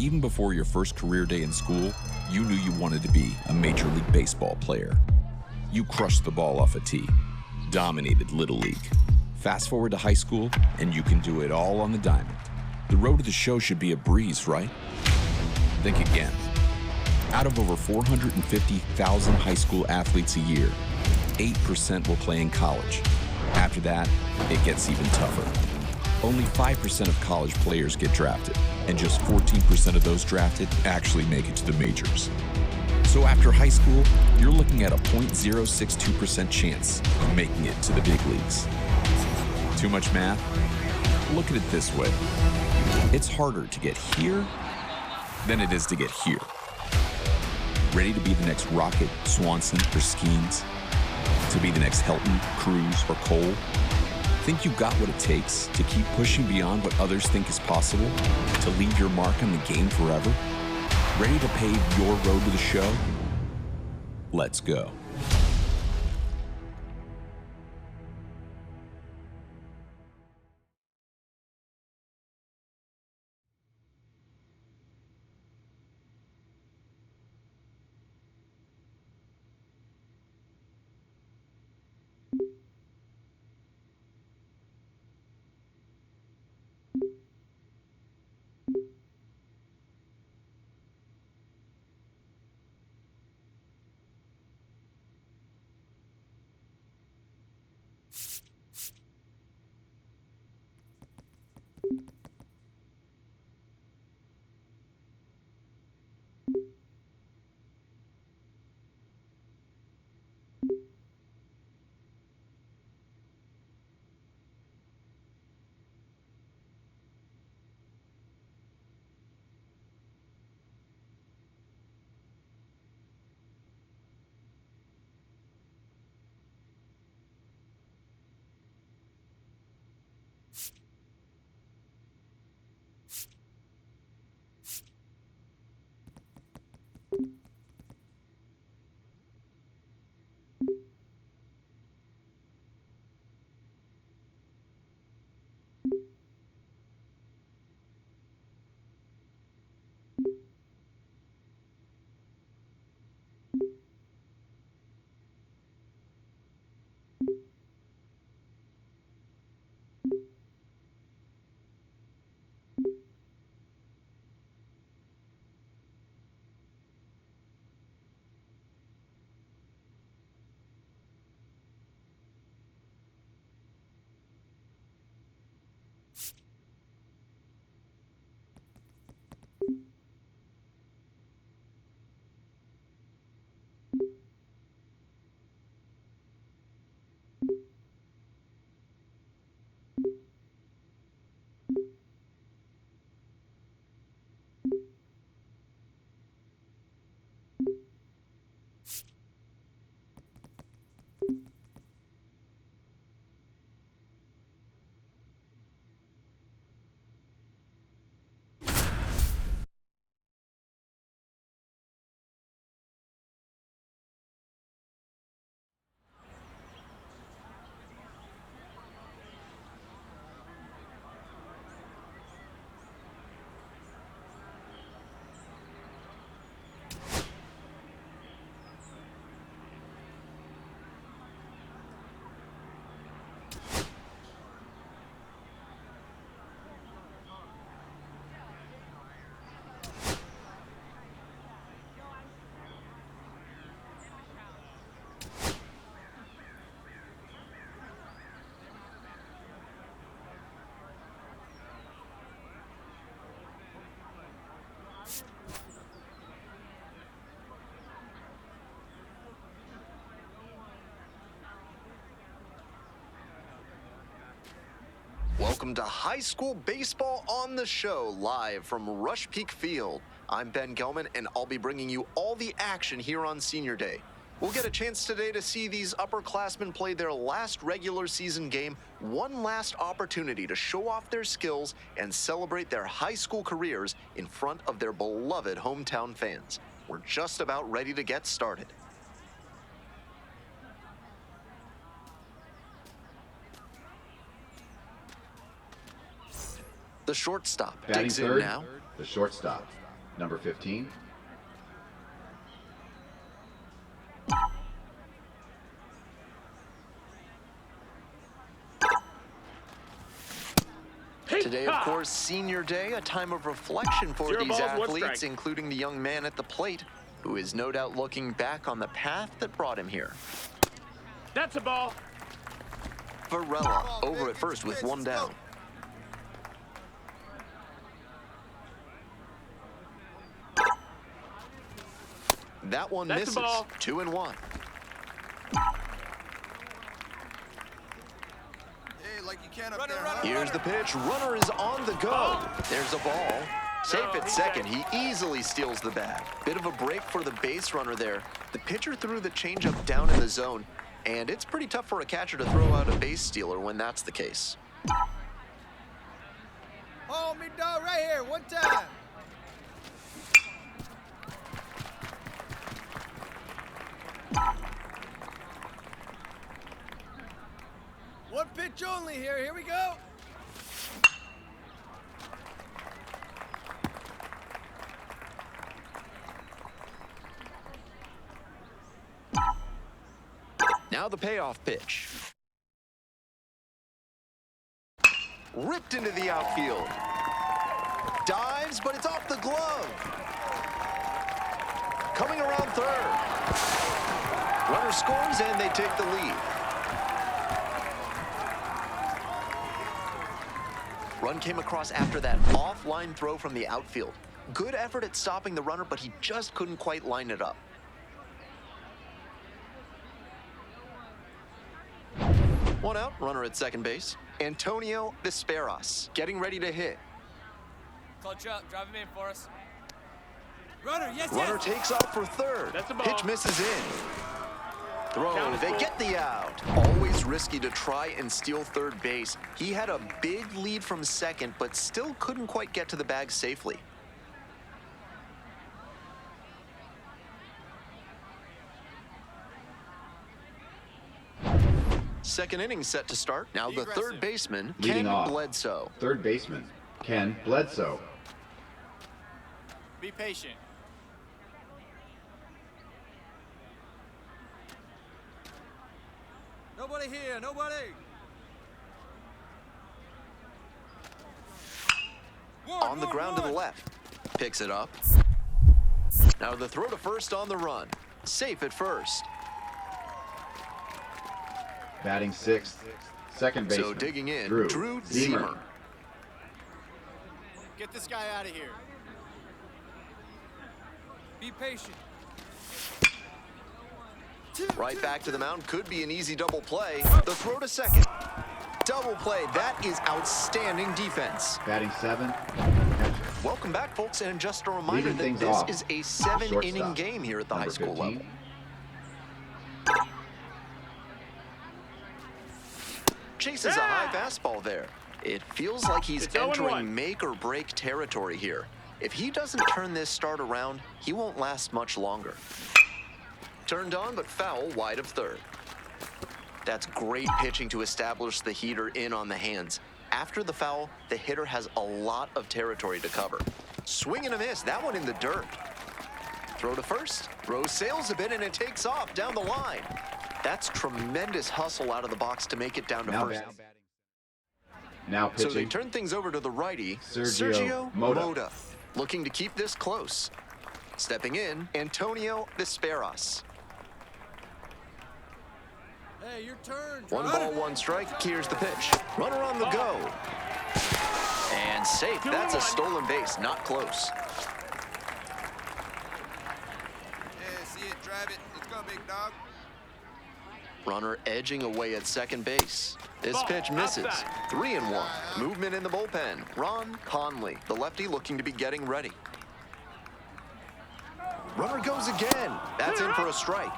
Even before your first career day in school, you knew you wanted to be a Major League Baseball player. You crushed the ball off a tee, dominated Little League. Fast forward to high school, and you can do it all on the diamond. The road to the show should be a breeze, right? Think again. Out of over 450,000 high school athletes a year, 8% will play in college. After that, it gets even tougher. Only 5% of college players get drafted, and just 14% of those drafted actually make it to the majors. So after high school, you're looking at a 0.062% chance of making it to the big leagues. Too much math? Look at it this way. It's harder to get here than it is to get here. Ready to be the next Rocket, Swanson, or Skeens? To be the next Helton, Cruz, or Cole? Think you got what it takes to keep pushing beyond what others think is possible? To leave your mark on the game forever? Ready to pave your road to the show? Let's go. Welcome to high school baseball on the show, live from Rush Peak Field. I'm Ben Gelman, and I'll be bringing you all the action here on Senior Day. We'll get a chance today to see these upperclassmen play their last regular season game, one last opportunity to show off their skills and celebrate their high school careers in front of their beloved hometown fans. We're just about ready to get started. The shortstop digs in now. The shortstop, number 15. Today, of course, Senior Day, a time of reflection for these athletes, including the young man at the plate, who is no doubt looking back on the path that brought him here. That's a ball. Varela over at first with one down. That one misses. 2-1. Like you can up there, huh? Here's the pitch. Runner is on the go. There's a ball. Safe at second. He easily steals the bag. Bit of a break for the base runner there. The pitcher threw the changeup down in the zone, and it's pretty tough for a catcher to throw out a base stealer when that's the case. Oh, me dog right here. One time. One pitch only here. Here we go. Now the payoff pitch. Ripped into the outfield. Dives, but it's off the glove. Coming around third. Runner scores, and they take the lead. Run came across after that offline throw from the outfield. Good effort at stopping the runner, but he just couldn't quite line it up. One out, runner at second base. Antonio Vesperas getting ready to hit. Call Chuck, drive him in for us. Runner, yes, Runner takes off for third. That's the ball. Pitch misses in. Throw, they get the out. Always risky to try and steal third base. He had a big lead from second, but still couldn't quite get to the bag safely. Second inning set to start. Now the third baseman, Leading Ken off. Bledsoe. Third baseman, Ken Bledsoe. be patient. Nobody here, nobody. On the ground to the left. Picks it up. Now the throw to first on the run. Safe at first. Batting sixth, second baseman. So digging in, Drew Ziemer. Get this guy out of here. Be patient. Right back to the mound. Could be an easy double play. The throw to second. Double play. That is outstanding defense. Batting seventh, catcher. Welcome back, folks, and just a reminder Leading that things this off, is a 7-inning shortstop, game here at the high number school 15. level. Chases a high fastball there. It feels like he's It's 0-1. entering make-or-break territory here. If he doesn't turn this start around, he won't last much longer. Turned on, but foul wide of third. That's great pitching to establish the heater in on the hands. After the foul, the hitter has a lot of territory to cover. Swing and a miss, that one in the dirt. Throw to first, Rose sails a bit and it takes off down the line. That's tremendous hustle out of the box to make it down to first. Now pitching. So they turn things over to the righty, Sergio Mota. looking to keep this close. Stepping in, Antonio Vesperas. Hey, your turn. One ball, one strike. Here's the pitch. Runner on the go. And safe. That's a stolen base. Not close. Yeah, see it, drive it. Let's go, big dog. Runner edging away at second base. This Ball, pitch misses. outside. 3-1. Movement in the bullpen. Ron Conley, the lefty, looking to be getting ready. Runner goes again. That's in for a strike.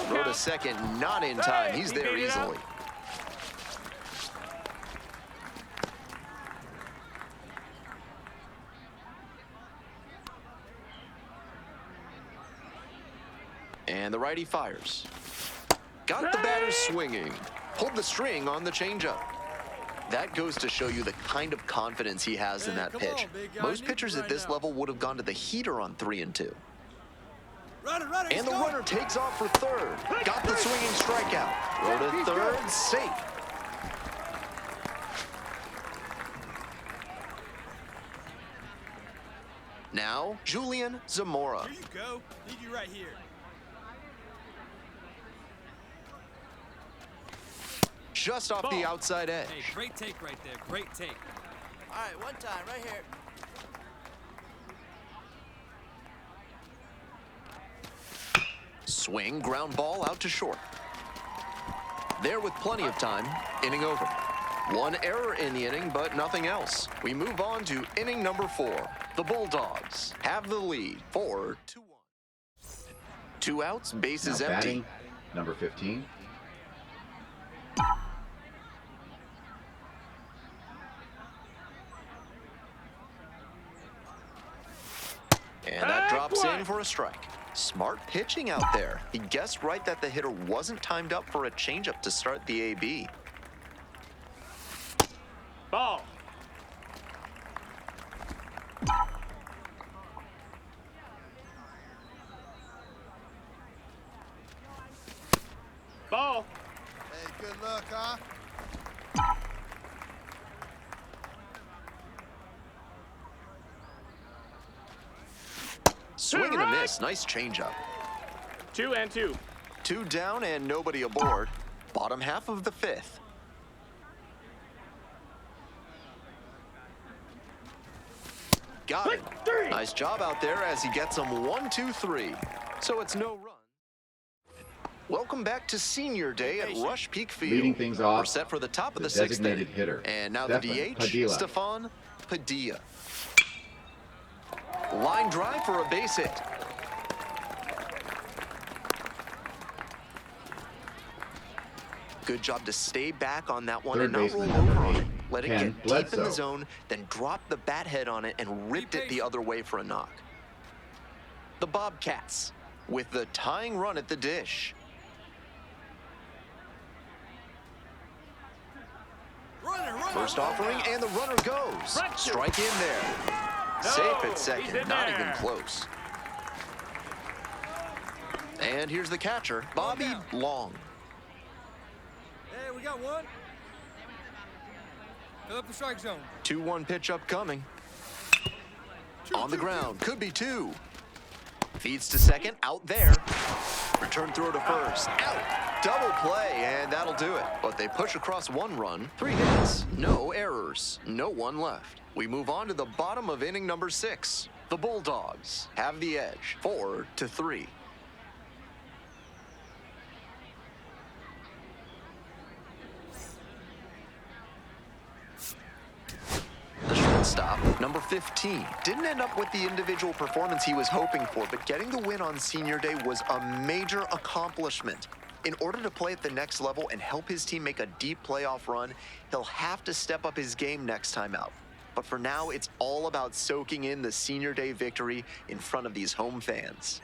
Throw to second, not in time. He's there easily. And the righty fires. Got the batter swinging. Pulled the string on the changeup. That goes to show you the kind of confidence he has in that come pitch. on, big guy. Most I need pitchers you at right this now. level would have gone to the heater on 3-2. Runner, And he's the going. runner takes off for third. Got the swinging strikeout. Throw to third, safe. Now, Julian Zamora. Here you go. Need you right here. Just off the outside edge. Hey, great take right there. Great take. All right, one time, right here. Swing, ground ball out to short. There with plenty of time, inning over. One error in the inning, but nothing else. We move on to inning number 4. The Bulldogs have the lead, 4-1. 2 outs, bases Now empty. batting, number 15. And that drops in for a strike. Smart pitching out there. He guessed right that the hitter wasn't timed up for a changeup to start the AB. Ball. Ball. Hey, good luck, huh? Swing and a miss. Nice changeup. 2-2. 2 down and nobody aboard. Bottom half of the 5th. Got it. Nice job out there as he gets him 1, 2, 3. So it's no run. Welcome back to Senior Day at Rush Peak Field. Leading things off, We're set for the top of the the 6th designated inning. hitter, And now Stefan the DH, Padilla. Stefan Padilla. Line drive for a base hit. Good job to stay back on that one Third and not roll baseman, over on number it. 8, Let it Ken get deep in the Bledsoe. zone, then drop the bat head on it and ripped it the other way for a knock. The Bobcats with the tying run at the dish. Runner. First offering, and the runner goes. Strike in there. Safe at he's second, in not there. even close. And here's the catcher, Bobby Long. Hey, we got one. Fill up the strike zone. 2-1 pitch upcoming. On the ground, could be two. Feeds to second, out there. Return throw to first, out. Double play, and that'll do it. But they push across 1 run, 3 hits, no errors, no one left. We move on to the bottom of inning number 6. The Bulldogs have the edge, 4-3. The shortstop, number 15, didn't end up with the individual performance he was hoping for, but getting the win on Senior Day was a major accomplishment. In order to play at the next level and help his team make a deep playoff run, he'll have to step up his game next time out. But for now, it's all about soaking in the Senior Day victory in front of these home fans.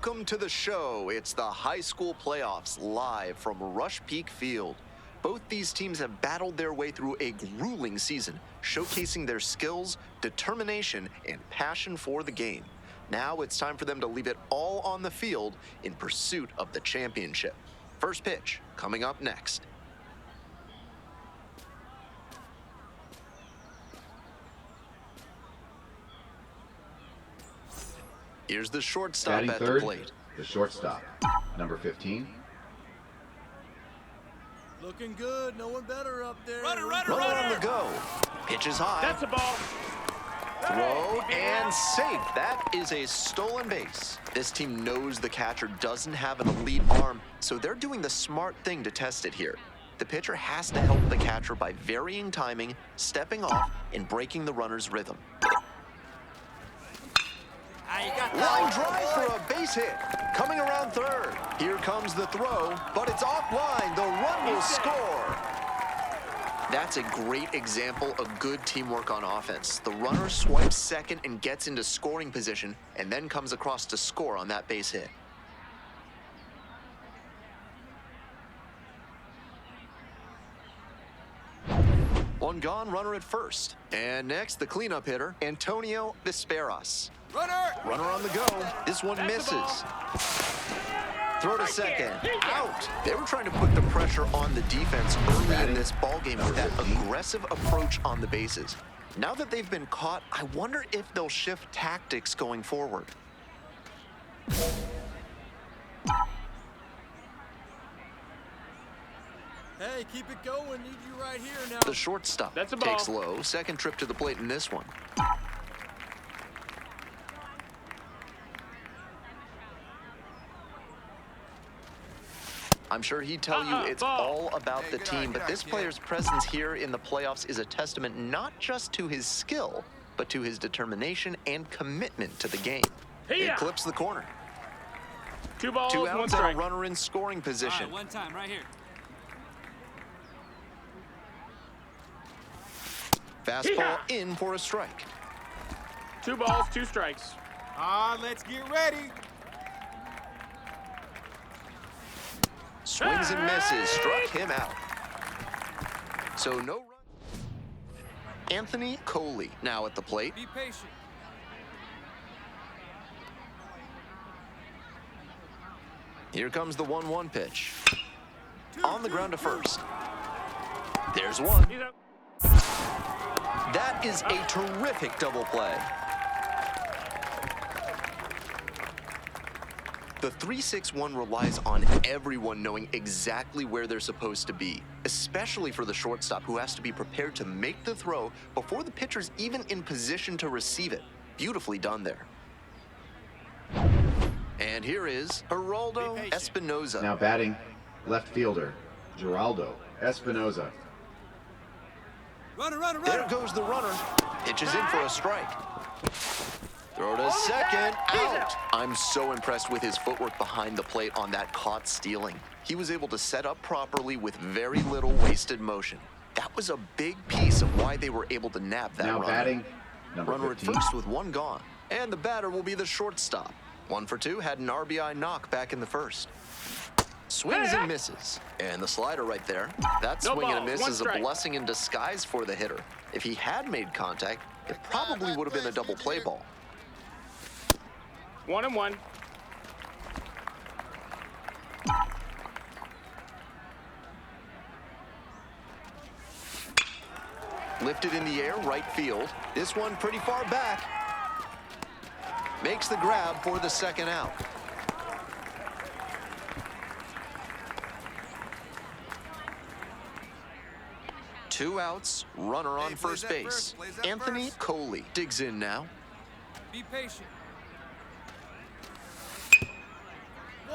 Welcome to the show. It's the high school playoffs live from Rush Peak Field. Both these teams have battled their way through a grueling season, showcasing their skills, determination, and passion for the game. Now it's time for them to leave it all on the field in pursuit of the championship. First pitch coming up next. Here's the shortstop Batting at third, the plate. the shortstop, number 15. Looking good. No one better up there. Runner, Runner on the go. Pitch is high. That's a ball. Throw and safe. That is a stolen base. This team knows the catcher doesn't have an elite arm, so they're doing the smart thing to test it here. The pitcher has to help the catcher by varying timing, stepping off, and breaking the runner's rhythm. You got that Line one. drive for a base hit. Coming around third. Here comes the throw, but it's offline. The run will score. That's a great example of good teamwork on offense. The runner swipes second and gets into scoring position, and then comes across to score on that base hit. One gone, runner at first. And next, the cleanup hitter, Antonio Vesperas. Runner! Runner on the go. This one That's the misses. Throw to second. Out. They were trying to put the pressure on the defense early in this ballgame with that aggressive approach on the bases. Now that they've been caught, I wonder if they'll shift tactics going forward. Hey, keep it going. Need you right here now. The shortstop That's a ball. takes low. Second trip to the plate in this one. I'm sure he'd tell you it's ball. all about the team, but this player's presence here in the playoffs is a testament not just to his skill, but to his determination and commitment to the game. It Hey-ya. clips the corner. 2 balls, 2 1 outs and strike. a runner in scoring All position. right, one time, right here. Fastball in for a strike. 2 balls, 2 strikes. Let's get ready. Swings and misses, struck him out. So no run. Anthony Coley now at the plate. Be patient. Here comes the 1-1 pitch. On the ground to first. There's one. He's up. That is a terrific double play. The 3-6-1 relies on everyone knowing exactly where they're supposed to be, especially for the shortstop who has to be prepared to make the throw before the pitcher's even in position to receive it. Beautifully done there. And here is Geraldo Espinoza. Now batting, left fielder, Geraldo Espinoza. Runner, runner, There runner. goes the runner. Pitches in for a strike. Throw to second, out. I'm so impressed with his footwork behind the plate on that caught stealing. He was able to set up properly with very little wasted motion. That was a big piece of why they were able to nab that Now run. batting, number Runner at 15. first with 1 gone. And the batter will be the shortstop. 1 for 2, had an RBI knock back in the first. Swings and misses. And the slider right there. That No swing and a balls, miss 1 is a strike. blessing in disguise for the hitter. If he had made contact, it probably would have been a double play ball. 1-1. Lifted in the air, right field. This one pretty far back. Makes the grab for the second out. Two outs, runner on first base. Anthony Coley digs in now. Be patient.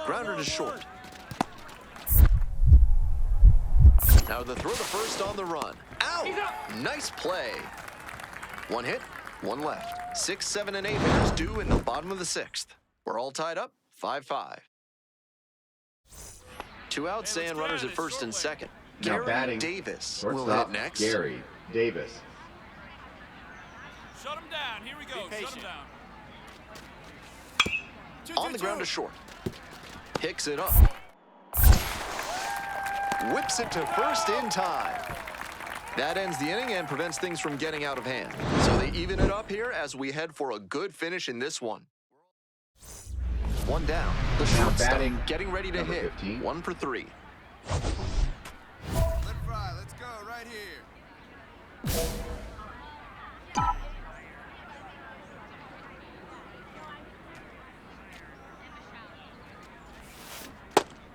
Grounder to short. Now the throw to first on the run. Out! Nice play. 1 hit, 1 left. 6, 7, and 8 hitters due in the bottom of the 6th. We're all tied up, 5-5. 2 outs and runners at first and second. Now Gary batting, Davis will hit shortstop, next. Gary Davis. Shut him down. Here we go. Shut him down. On the ground to short. Picks it up. Whips it to first in time. That ends the inning and prevents things from getting out of hand. So they even it up here as we head for a good finish in this one. 1 down. The Now shortstop batting, getting ready to number hit. 15. 1 for 3. Let fry. Let's go right here.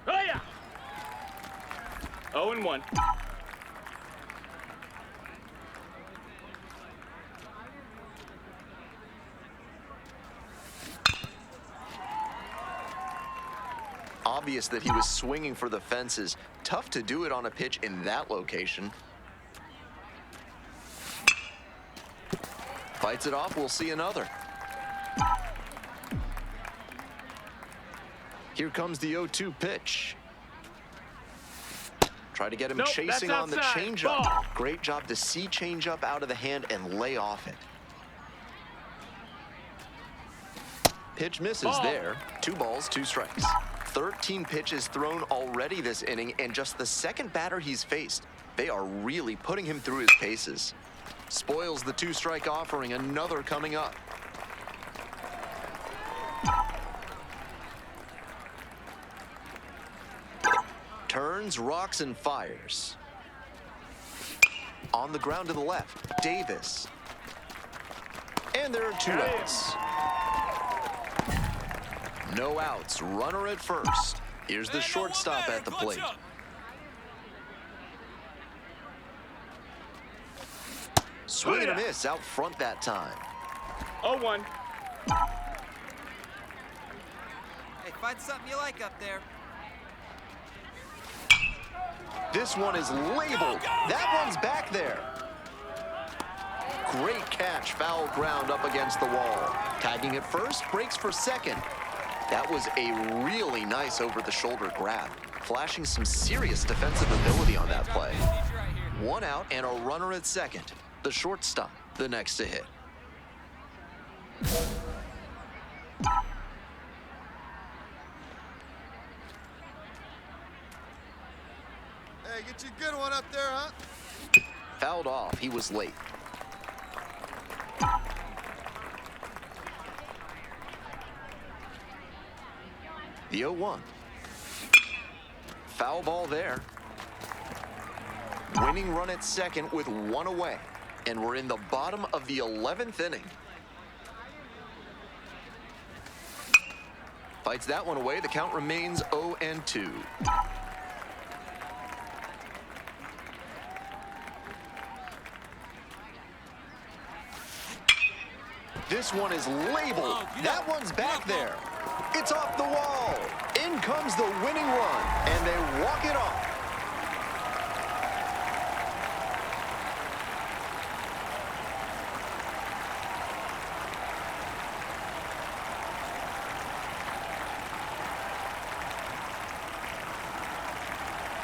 Oh, yeah. 0-1. Obvious that he was swinging for the fences. Tough to do it on a pitch in that location. Fights it off, we'll see another. Here comes the 0-2 pitch. Try to get him Nope, chasing that's on the outside. changeup. Ball. Great job to see changeup out of the hand and lay off it. Pitch misses Ball. there. 2 balls, 2 strikes. 13 pitches thrown already this inning, and just the second batter he's faced. They are really putting him through his paces. Spoils the two-strike offering, another coming up. Turns, rocks, and fires. On the ground to the left, Davis. And there are two outs. No outs, runner at first. Here's the shortstop at the plate. Swing and a miss out front that time. 0-1. Hey, find something you like up there. This one is labeled. That one's back there. Great catch, foul ground up against the wall. Tagging at first, breaks for second. That was a really nice over-the-shoulder grab, flashing some serious defensive ability on that play. One out and a runner at second. The shortstop, the next to hit. Hey, get you a good one up there, huh? Fouled off, he was late. The 0-1. Foul ball there. Winning run at second with one away. And we're in the bottom of the 11th inning. Fights that one away. The count remains 0-2. This one is labeled. That one's back there. It's off the wall. In comes the winning run, and they walk it off.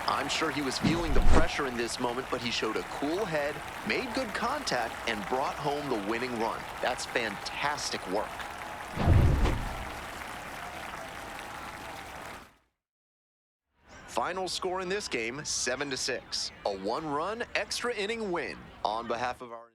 I'm sure he was feeling the pressure in this moment, but he showed a cool head, made good contact, and brought home the winning run. That's fantastic work. Final score in this game, 7-6. A one-run extra inning win on behalf of our...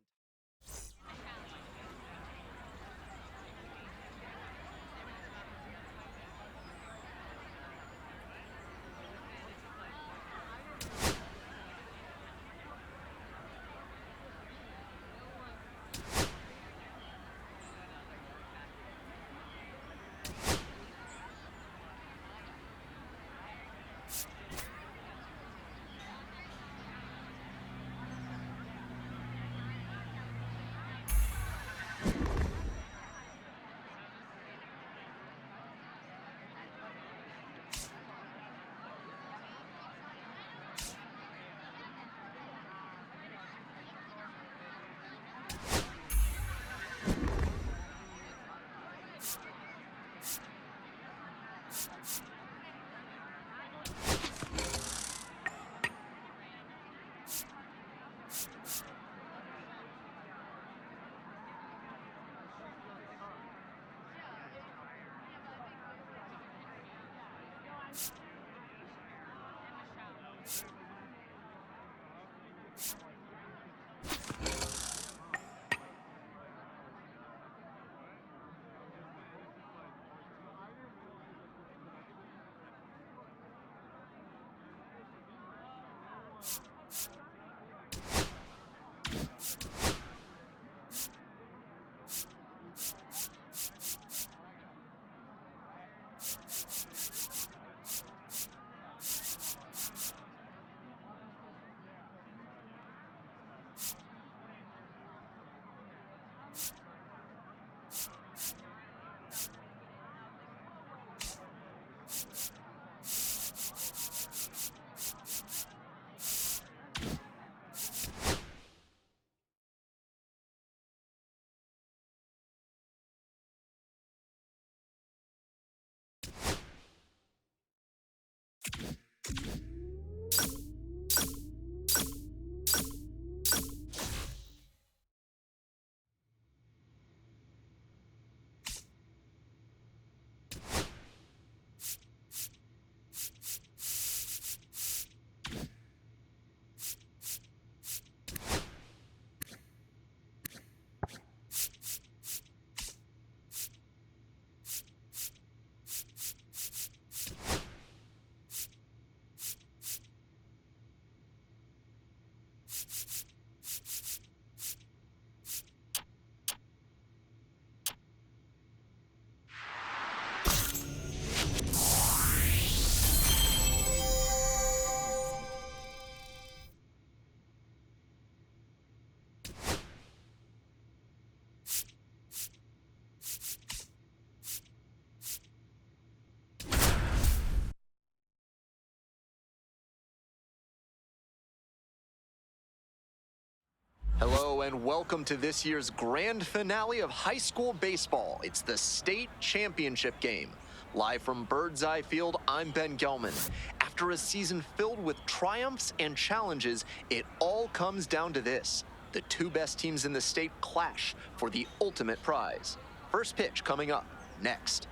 and welcome to this year's grand finale of high school baseball. It's the state championship game. Live from Bird's Eye Field, I'm Ben Gelman. After a season filled with triumphs and challenges, it all comes down to this. The two best teams in the state clash for the ultimate prize. First pitch coming up next.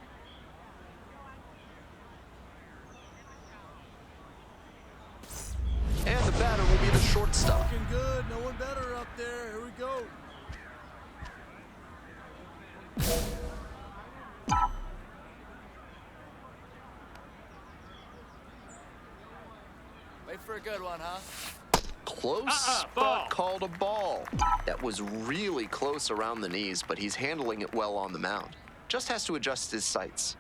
And the batter will be the shortstop. Looking good. No one better up there. Here we go. Wait for a good one, huh? Close, but called a ball. That was really close around the knees, but he's handling it well on the mound. Just has to adjust his sights.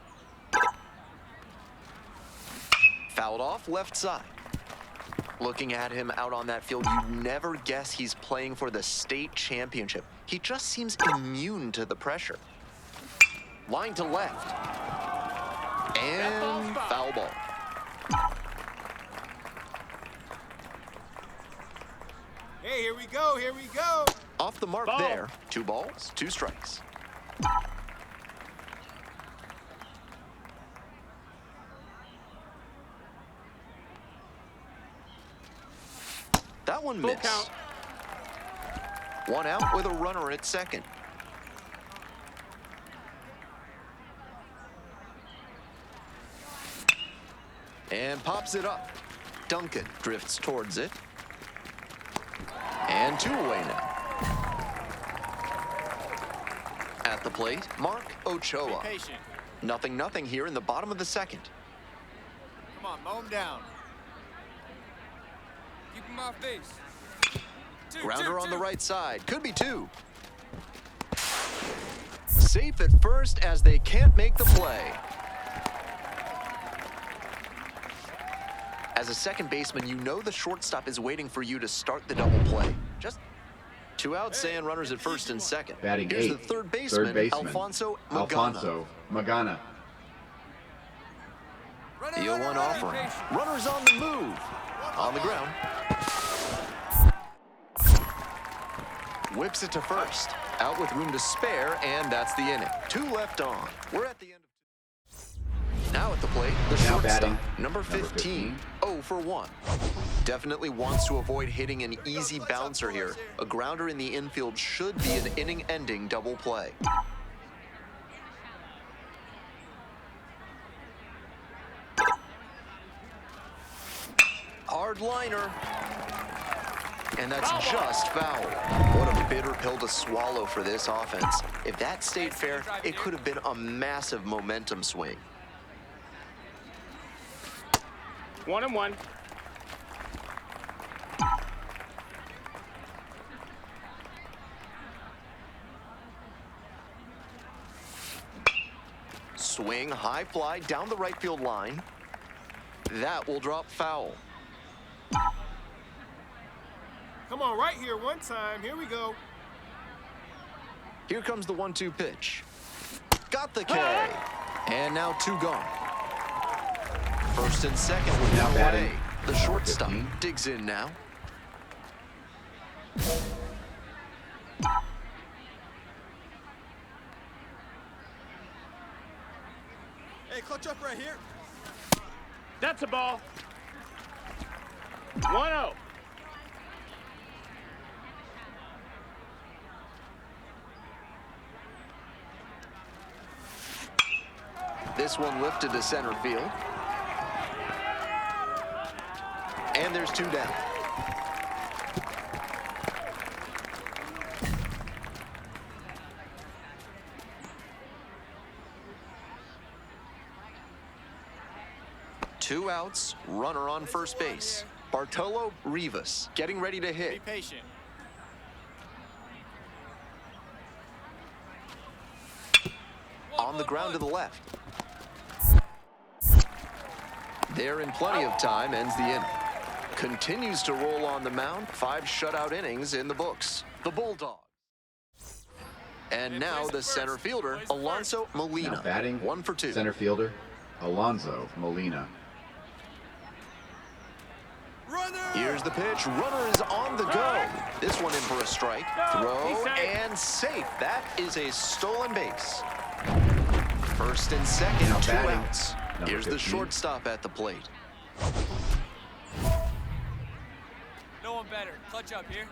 Fouled off left side. Looking at him out on that field, you'd never guess he's playing for the state championship. He just seems immune to the pressure. Line to left. And foul ball. Hey, here we go. Here we go. Off the mark there. 2 balls, 2 strikes. That one missed. Count. 1 out with a runner at second. And pops it up. Duncan drifts towards it. And 2 away now. At the plate, Mark Ochoa. Be patient. 0-0 here in the bottom of the second. Come on, mow him down. Keep him off base. Grounder on the right side. Could be 2. Safe at first as they can't make the play. As a second baseman, you know the shortstop is waiting for you to start the double play. Just 2 outs and runners at first and second. Batting Here's 8, the third baseman, Alfonso Magana. The 0-1 offering. Runners on the move. On the ground. Whips it to first. Out with room to spare, and that's the inning. 2 left on. We're at the end of... Now at the plate, the Now shortstop, batting, number 15, 0 for 1. Definitely wants to avoid hitting an easy bouncer here. A grounder in the infield should be an inning-ending double play. Hard liner. And that's just foul. What a bitter pill to swallow for this offense. If that stayed fair, it could have been a massive momentum swing. 1-1. Swing, high fly down the right field line. That will drop foul. Come on, right here one time. Here we go. Here comes the 1-2 pitch. Got the K. And now 2 gone. First and second with Now no batting, away. The number shortstop 15. digs in now. Hey, clutch up right here. That's a ball. 1-0. This one lifted to center field. And there's 2 down. Two outs, runner on first base. Bartolo Rivas getting ready to Be hit. patient. On the ground to the left. There in plenty of time, ends the inning. Continues to roll on the mound. 5 shutout innings in the books. The Bulldogs. And now the center fielder, Alonso Molina. Now batting, 1 for 2. Center fielder, Alonso Molina. Runner! Here's the pitch. Runner is on the go. This one in for a strike. Throw and safe. That is a stolen base. First and second, Now 2 batting, outs. number Here's the 15. shortstop at the plate. No one better. Clutch up here.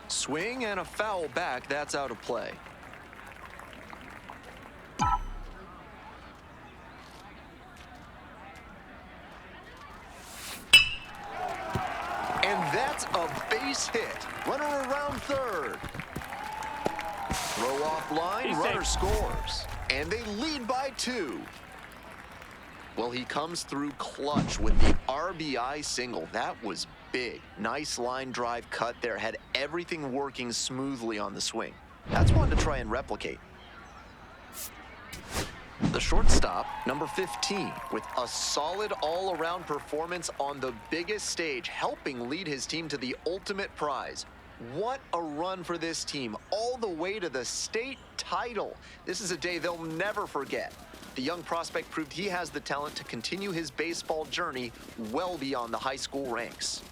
Swing and a foul back. That's out of play. And that's a base hit. Runner around third. Throw off line, He's runner safe. scores. And they lead by 2. Well, he comes through clutch with the RBI single. That was big. Nice line drive cut there. Had everything working smoothly on the swing. That's one to try and replicate. The shortstop, number 15, with a solid all-around performance on the biggest stage, helping lead his team to the ultimate prize. What a run for this team, all the way to the state title. This is a day they'll never forget. The young prospect proved he has the talent to continue his baseball journey well beyond the high school ranks.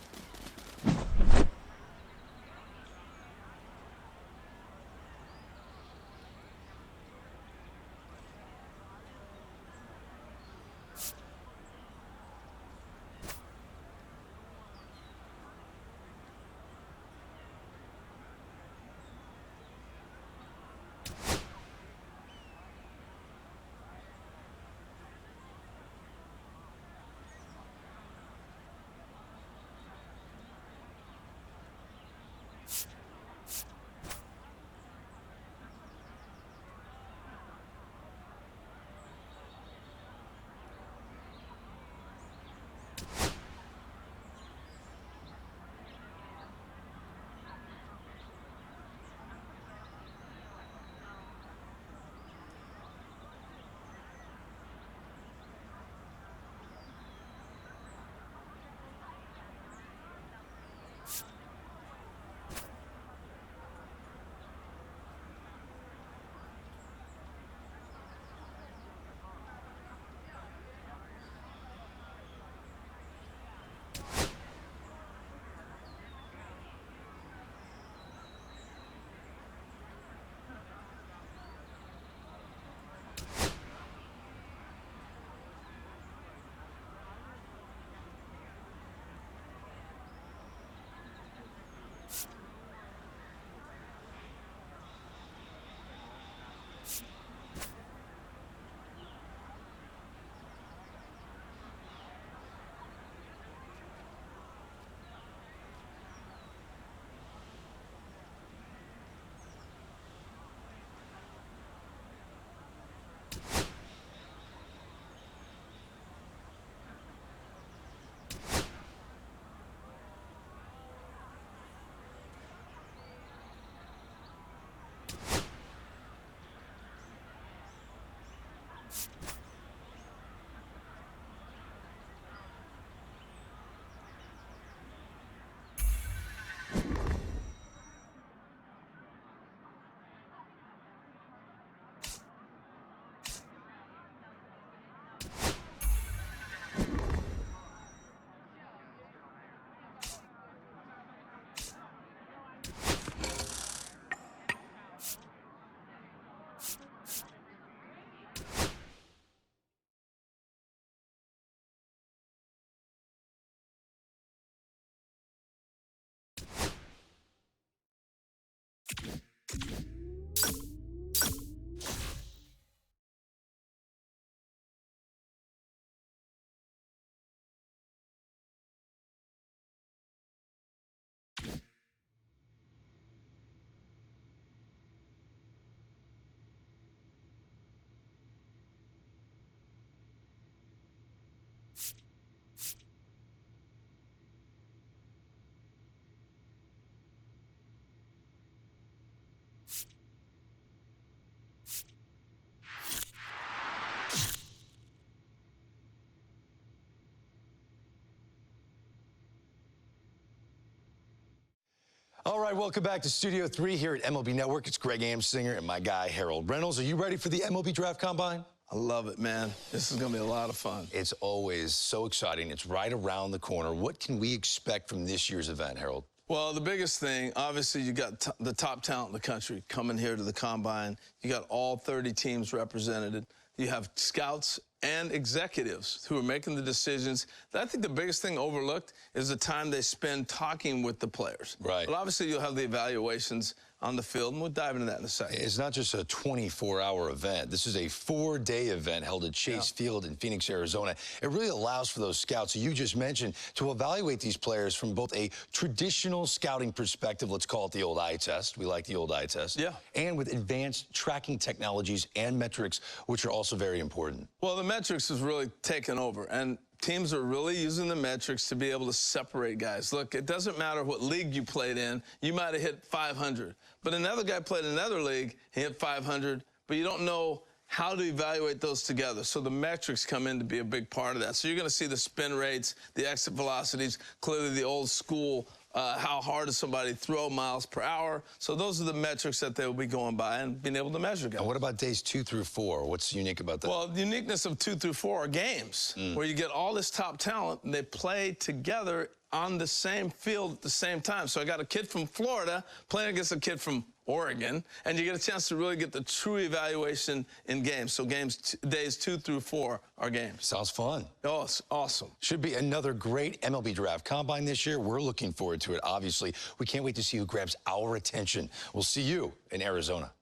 All right, welcome back to Studio 3 here at MLB Network. It's Greg Amsinger and my guy, Harold Reynolds. Are you ready for the MLB Draft Combine? I love it, man. This is going to be a lot of fun. It's always so exciting. It's right around the corner. What can we expect from this year's event, Harold? Well, the biggest thing, obviously, you got the top talent in the country coming here to the Combine. You got all 30 teams represented. You have scouts and executives who are making the decisions. I think the biggest thing overlooked is the time they spend talking with the players. Right. But obviously, you'll have the evaluations on the field, and we'll dive into that in a second. It's not just a 24-hour event. This is a 4-day event held at Chase Field in Phoenix, Arizona. It really allows for those scouts who you just mentioned to evaluate these players from both a traditional scouting perspective, let's call it the old eye test. We like the old eye test. Yeah. And with advanced tracking technologies and metrics, which are also very important. Well, the metrics has really taken over, and teams are really using the metrics to be able to separate guys. Look, it doesn't matter what league you played in. You might have hit 500, but another guy played in another league, he hit 500, but you don't know how to evaluate those together. So the metrics come in to be a big part of that. So you're going to see the spin rates, the exit velocities, clearly the old school, how hard does somebody throw miles per hour. So those are the metrics that they'll be going by and being able to measure guys. And what about days 2 through 4? What's unique about that? Well, the uniqueness of 2 through 4 are games where you get all this top talent and they play together on the same field at the same time. So I got a kid from Florida playing against a kid from Oregon, and you get a chance to really get the true evaluation in games. So days 2 through 4 are games. Sounds fun. Oh, it's awesome. Should be another great MLB Draft Combine this year. We're looking forward to it, obviously. We can't wait to see who grabs our attention. We'll see you in Arizona.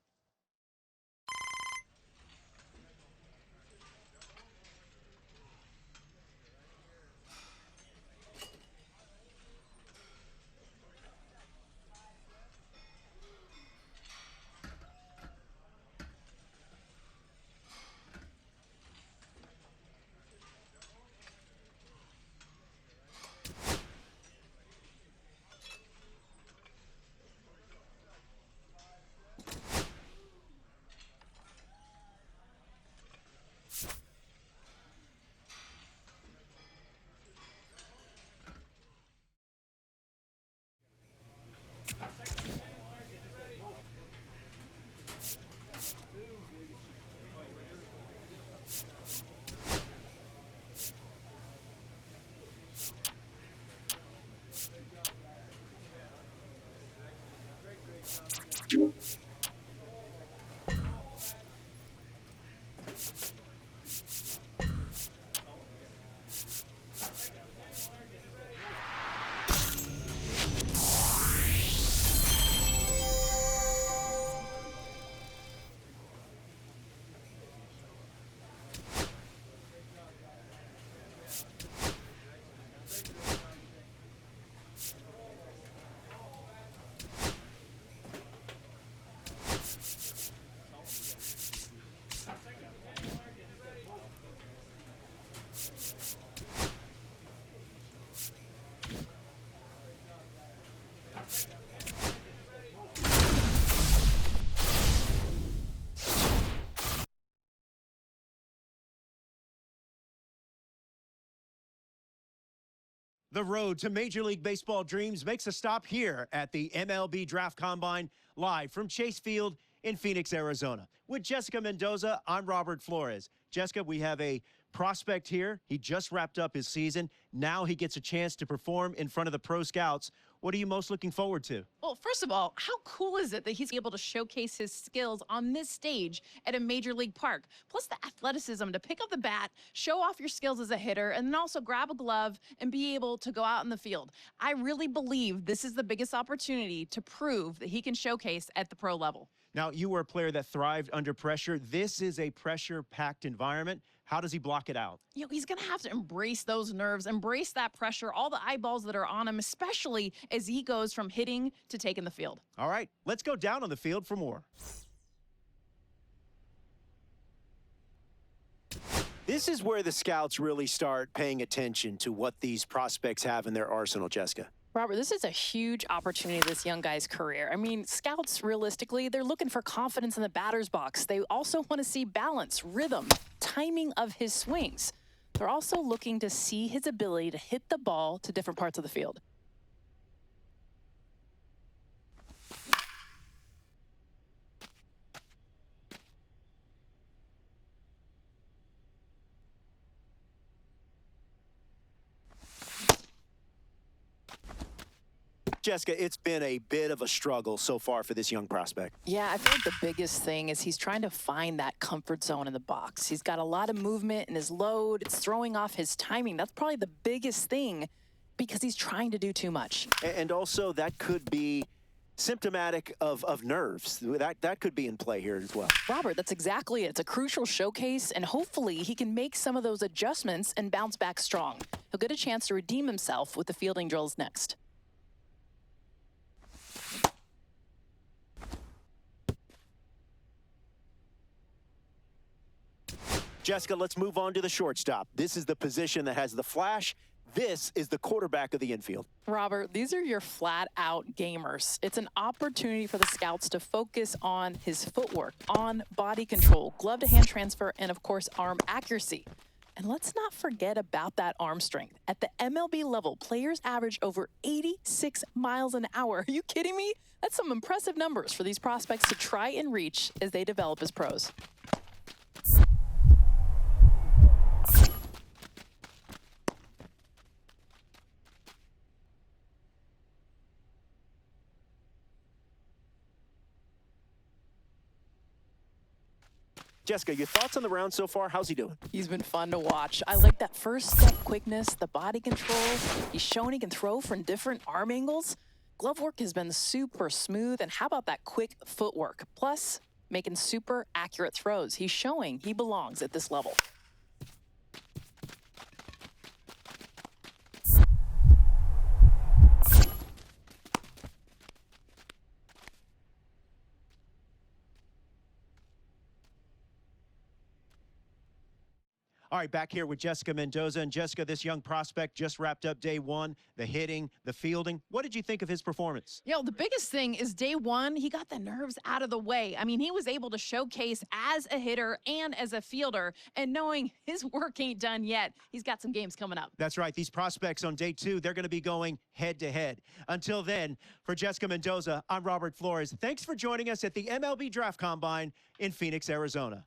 The road to Major League Baseball dreams makes a stop here at the MLB Draft Combine, live from Chase Field in Phoenix, Arizona. With Jessica Mendoza, I'm Robert Flores. Jessica, we have a prospect here. He just wrapped up his season. Now he gets a chance to perform in front of the pro scouts. What are you most looking forward to? Well, first of all, how cool is it that he's able to showcase his skills on this stage at a major league park? Plus the athleticism to pick up the bat, show off your skills as a hitter, and then also grab a glove and be able to go out in the field. I really believe this is the biggest opportunity to prove that he can showcase at the pro level. Now, you were a player that thrived under pressure. This is a pressure-packed environment. How does he block it out? You know, he's going to have to embrace those nerves, embrace that pressure, all the eyeballs that are on him, especially as he goes from hitting to taking the field. All right, let's go down on the field for more. This is where the scouts really start paying attention to what these prospects have in their arsenal, Jessica. Robert, this is a huge opportunity in this young guy's career. I mean, scouts, realistically, they're looking for confidence in the batter's box. They also want to see balance, rhythm, timing of his swings. They're also looking to see his ability to hit the ball to different parts of the field. Jessica, it's been a bit of a struggle so far for this young prospect. Yeah, I feel like the biggest thing is he's trying to find that comfort zone in the box. He's got a lot of movement in his load. It's throwing off his timing. That's probably the biggest thing because he's trying to do too much. And also that could be symptomatic of nerves. That could be in play here as well. Robert, that's exactly it. It's a crucial showcase, and hopefully he can make some of those adjustments and bounce back strong. He'll get a chance to redeem himself with the fielding drills next. Jessica, let's move on to the shortstop. This is the position that has the flash. This is the quarterback of the infield. Robert, these are your flat-out gamers. It's an opportunity for the scouts to focus on his footwork, on body control, glove-to-hand transfer, and, of course, arm accuracy. And let's not forget about that arm strength. At the MLB level, players average over 86 miles an hour. Are you kidding me? That's some impressive numbers for these prospects to try and reach as they develop as pros. Jessica, your thoughts on the round so far? How's he doing? He's been fun to watch. I like that first step quickness, the body control. He's shown he can throw from different arm angles. Glove work has been super smooth. And how about that quick footwork? Plus, making super accurate throws. He's showing he belongs at this level. All right, back here with Jessica Mendoza. And Jessica, this young prospect just wrapped up day one, the hitting, the fielding. What did you think of his performance? The biggest thing is day one, he got the nerves out of the way. I mean, he was able to showcase as a hitter and as a fielder, and knowing his work ain't done yet, he's got some games coming up. That's right. These prospects on day two, they're going to be going head-to-head. Until then, for Jessica Mendoza, I'm Robert Flores. Thanks for joining us at the MLB Draft Combine in Phoenix, Arizona.